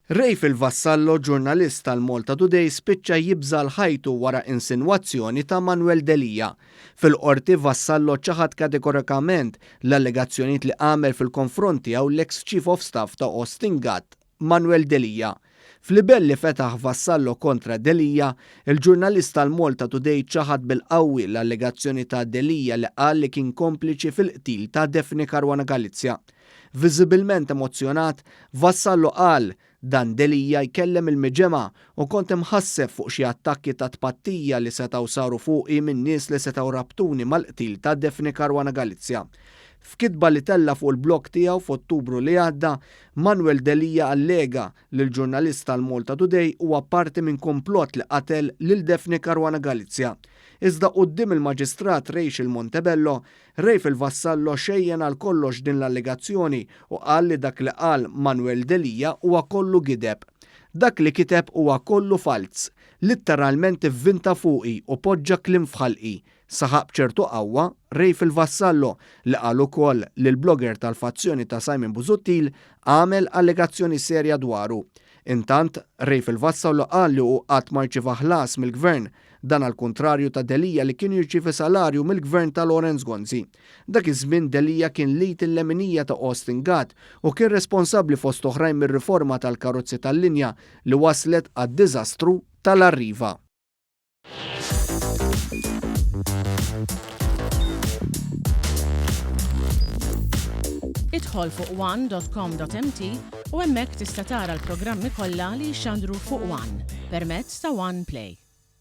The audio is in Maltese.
Rejf il-Vassallo, ġurnalist tal-Malta Today, spiċċa jibża l-ħajtu wara insinwazzjoni ta' Manuel Delia. Fil-qorti Vassallo ċaħad kategorikament l-allegazzjonijiet li għamel fil-konfronti għaw l-ex Chief of Staff ta' Austin Gatt, Manuel Delia. Fl-ibel li fetaħ Vassallo kontra Delia, il-ġurnalist tal-Malta Today ċaħad bil-qawwi l-allegazzjoni ta' Delia li qal li kien kompliċi fil-qtil ta' Daphne Caruana Galizia. Viżibilment emozjonat, Vassallo qal dan Delia jkellem il-miġema u kont imħasseb fuq xi attakki ta' tpattija li setgħu saru fuqi minn nies li setgħu rabtuni mal-qtil ta' Daphne Caruana Galizia. F'kitba li tella fuq il-blog tiegħu f'Ottubru li għadda, Manuel Delia allega li l-ġurnalist tal-Malta Today huwa parti minn komplott li qatel lil Daphne Caruana Galizia. Iżda quddiem il-Maġistrat Rachel Montebello, Rejf il-Vassallo xejjen għal kollox din l-allegazzjoni u qal li dak li qal Manuel Delia huwa kollu gideb. Dak li kiteb huwa kollu falz, litteralment ivvinta fuqi u poġġa kliem f'ħalqi. Saħaq b'ċertu qawwa, Rejf il-Vassallo li qal ukoll li l-blogger tal-fazzjoni ta' Simon Busuttil għamel allegazzjoni serja dwaru. Intant, Rejf il-Vassallo qal li hu qatt ma rċieva ħlas mill-Gvern, dan għal kontrarju ta' Delia li kien jirċievi salarju mill-Gvern ta' Lawrence Gonzi. Dak iż-żmien Delia kien lit il-leminija ta' Austin Gatt u kien responsabbli fost oħrajn mir-riforma tal-karozzi tal-linja li waslet għad-diżastru tal-Arriva. Idħol fuq one.com.mt u hemmhekk tista' tara l-programmi kollha li jxandru fuq One permezz ta' One Play.